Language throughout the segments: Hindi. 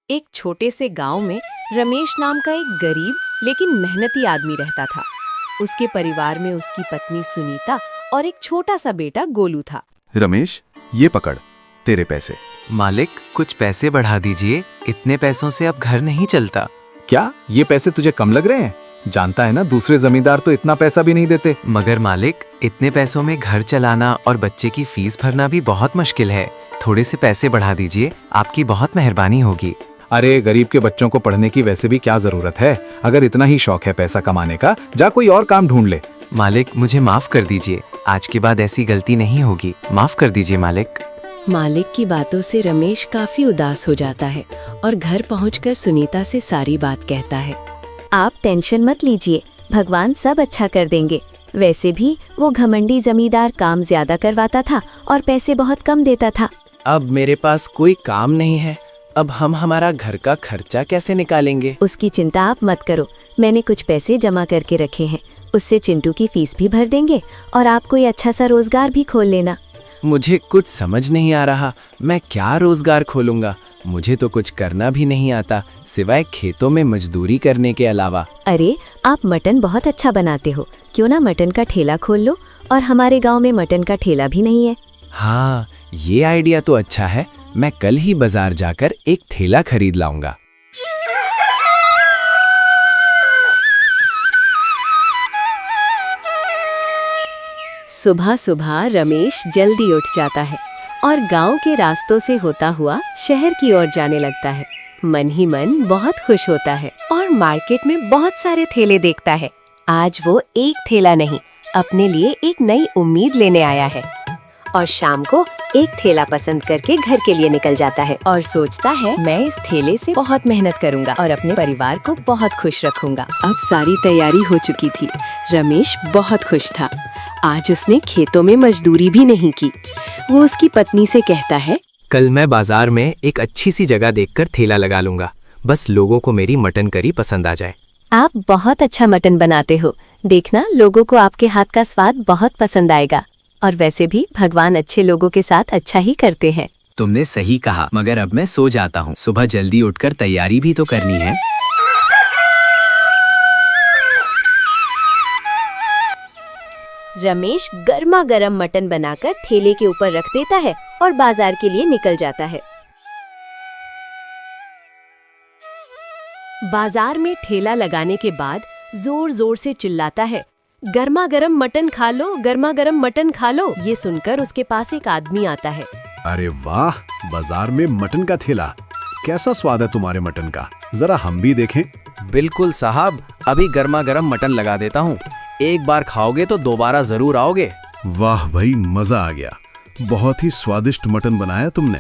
एक छोटे से गांव में रमेश नाम का एक गरीब लेकिन मेहनती आदमी रहता था। उसके परिवार में उसकी पत्नी सुनीता और एक छोटा सा बेटा गोलू था। रमेश, ये पकड़ तेरे पैसे। मालिक, कुछ पैसे बढ़ा दीजिए, इतने पैसों से अब घर नहीं चलता। क्या ये पैसे तुझे कम लग रहे हैं? जानता है ना, दूसरे जमींदार तो इतना पैसा भी नहीं देते। मगर मालिक, इतने पैसों में घर चलाना और बच्चे की फीस भरना भी बहुत मुश्किल है। थोड़े से पैसे बढ़ा दीजिए, आपकी बहुत मेहरबानी होगी। अरे, गरीब के बच्चों को पढ़ने की वैसे भी क्या जरूरत है? अगर इतना ही शौक है पैसा कमाने का, जा कोई और काम ढूंढ ले। मालिक, मुझे माफ कर दीजिए, आज के बाद ऐसी गलती नहीं होगी। माफ कर दीजिए मालिक। मालिक की बातों से रमेश काफी उदास हो जाता है और घर पहुंचकर सुनीता से सारी बात कहता है। आप टेंशन मत लीजिए, भगवान सब अच्छा कर देंगे। वैसे भी वो घमंडी जमींदार काम ज्यादा करवाता था और पैसे बहुत कम देता था। अब मेरे पास कोई काम नहीं है, अब हम हमारा घर का खर्चा कैसे निकालेंगे? उसकी चिंता आप मत करो, मैंने कुछ पैसे जमा करके रखे हैं, उससे चिंटू की फीस भी भर देंगे और आप कोई अच्छा सा रोजगार भी खोल लेना। मुझे कुछ समझ नहीं आ रहा, मैं क्या रोजगार खोलूंगा? मुझे तो कुछ करना भी नहीं आता, सिवाय खेतों में मजदूरी करने के अलावा। अरे, आप मटन बहुत अच्छा बनाते हो, क्यों ना मटन का ठेला खोल लो? और हमारे गांव में मटन का ठेला भी नहीं है। हाँ, ये आइडिया तो अच्छा है, मैं कल ही बाजार जाकर एक ठेला खरीद लाऊंगा। सुबह सुबह रमेश जल्दी उठ जाता है और गांव के रास्तों से होता हुआ शहर की ओर जाने लगता है। मन ही मन बहुत खुश होता है और मार्केट में बहुत सारे ठेले देखता है। आज वो एक ठेला नहीं, अपने लिए एक नई उम्मीद लेने आया है और शाम को एक ठेला पसंद करके घर के लिए निकल जाता है और सोचता है, मैं इस ठेले से बहुत मेहनत करूंगा और अपने परिवार को बहुत खुश रखूंगा। अब सारी तैयारी हो चुकी थी। रमेश बहुत खुश था। आज उसने खेतों में मजदूरी भी नहीं की। वो उसकी पत्नी से कहता है, कल मैं बाजार में एक अच्छी सी जगह देखकर ठेला लगा लूंगा, बस लोगों को मेरी मटन करी पसंद आ जाए। आप बहुत अच्छा मटन बनाते हो, देखना लोगों को आपके हाथ का स्वाद बहुत पसंद आएगा। और वैसे भी भगवान अच्छे लोगों के साथ अच्छा ही करते हैं। तुमने सही कहा, मगर अब मैं सो जाता हूँ, सुबह जल्दी उठकर तैयारी भी तो करनी है। रमेश गर्मा गर्म मटन बनाकर ठेले के ऊपर रख देता है और बाजार के लिए निकल जाता है। बाजार में ठेला लगाने के बाद जोर जोर से चिल्लाता है, गर्मा गर्म मटन खा लो, गर्मा गर्म मटन खा लो। ये सुनकर उसके पास एक आदमी आता है। अरे वाह, बाजार में मटन का ठेला, कैसा स्वाद है तुम्हारे मटन का, जरा हम भी देखें। बिल्कुल साहब, अभी गर्मा गर्म मटन लगा देता हूँ, एक बार खाओगे तो दोबारा जरूर आओगे। वाह भाई, मजा आ गया, बहुत ही स्वादिष्ट मटन बनाया तुमने।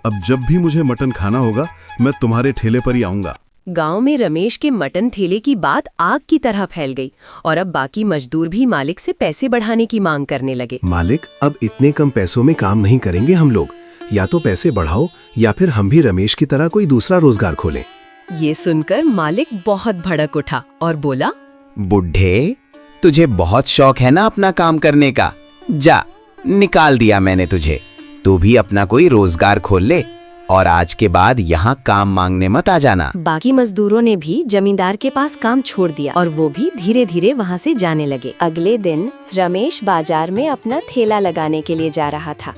अब जब भी मुझे मटन खाना होगा मैं तुम्हारे ठेले पर ही आऊंगा। गांव में रमेश के मटन ठेले की बात आग की तरह फैल गई और अब बाकी मजदूर भी मालिक से पैसे बढ़ाने की मांग करने लगे। मालिक, अब इतने कम पैसों में काम नहीं करेंगे हम लोग, या तो पैसे बढ़ाओ या फिर हम भी रमेश की तरह कोई दूसरा रोजगार खोलें। ये सुनकर मालिक बहुत भड़क उठा और बोला, बुढ़े, तुझे बहुत शौक है ना अपना काम करने का, जा, निकाल दिया मैंने तुझे, तू भी अपना कोई रोजगार खोल ले और आज के बाद यहाँ काम मांगने मत आ जाना। बाकी मजदूरों ने भी जमींदार के पास काम छोड़ दिया और वो भी धीरे धीरे वहाँ से जाने लगे। अगले दिन रमेश बाजार में अपना ठेला लगाने के लिए जा रहा था।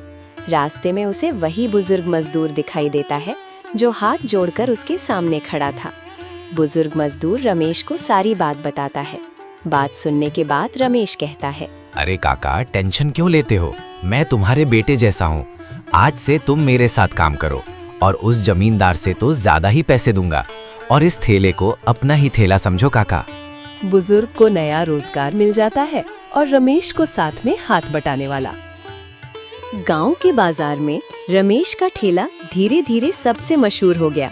रास्ते में उसे वही बुजुर्ग मजदूर दिखाई देता है जो हाथ जोड़कर उसके सामने खड़ा था। बुजुर्ग मजदूर रमेश को सारी बात बताता है। बात सुनने के बाद रमेश कहता है, अरे काका, टेंशन क्यों लेते हो, मैं तुम्हारे बेटे जैसा हूँ। आज से तुम मेरे साथ काम करो और उस जमींदार से तो ज्यादा ही पैसे दूंगा और इस ठेले को अपना ही ठेला समझो काका। बुजुर्ग को नया रोजगार मिल जाता है और रमेश को साथ में हाथ बटाने वाला। गांव के बाजार में रमेश का ठेला धीरे धीरे सबसे मशहूर हो गया।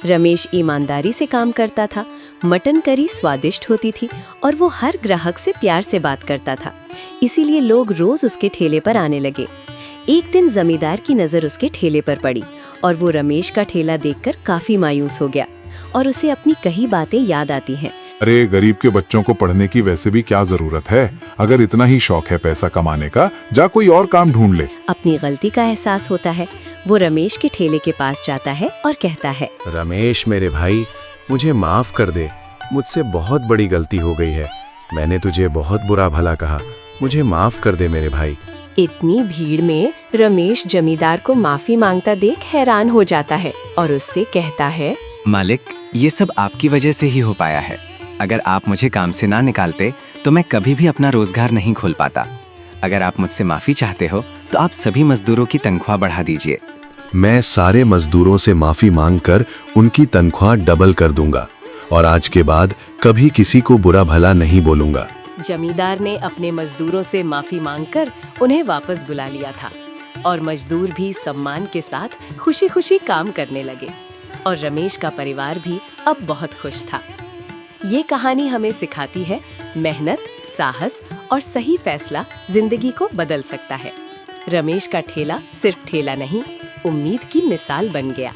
रमेश ईमानदारी से काम करता था, मटन करी स्वादिष्ट होती थी और वो हर ग्राहक से प्यार से बात करता था, इसीलिए लोग रोज उसके ठेले पर आने लगे। एक दिन जमींदार की नजर उसके ठेले पर पड़ी और वो रमेश का ठेला देखकर काफी मायूस हो गया और उसे अपनी कई बातें याद आती हैं। अरे, गरीब के बच्चों को पढ़ने की वैसे भी क्या जरूरत है, अगर इतना ही शौक है पैसा कमाने का, जा कोई और काम ढूंढ ले। अपनी गलती का एहसास होता है। वो रमेश के ठेले के पास जाता है और कहता है, रमेश मेरे भाई, मुझे माफ कर दे, मुझसे बहुत बड़ी गलती हो गई है। मैंने तुझे बहुत बुरा भला कहा, मुझे माफ कर दे मेरे भाई। इतनी भीड़ में रमेश जमींदार को माफी मांगता देख हैरान हो जाता है और उससे कहता है, मालिक, ये सब आपकी वजह से ही हो पाया है। अगर आप मुझे काम से ना निकालते तो मैं कभी भी अपना रोजगार नहीं खोल पाता। अगर आप मुझसे माफी चाहते हो तो आप सभी मजदूरों की तनख्वाह बढ़ा दीजिए। मैं सारे मजदूरों से माफी मांगकर उनकी तनख्वाह डबल कर दूंगा और आज के बाद कभी किसी को बुरा भला नहीं बोलूंगा। जमींदार ने अपने मजदूरों से माफी मांगकर उन्हें वापस बुला लिया था और मजदूर भी सम्मान के साथ खुशी खुशी काम करने लगे और रमेश का परिवार भी अब बहुत खुश था। ये कहानी हमें सिखाती है, मेहनत, साहस और सही फैसला जिंदगी को बदल सकता है। रमेश का ठेला सिर्फ ठेला नहीं, उम्मीद की मिसाल बन गया।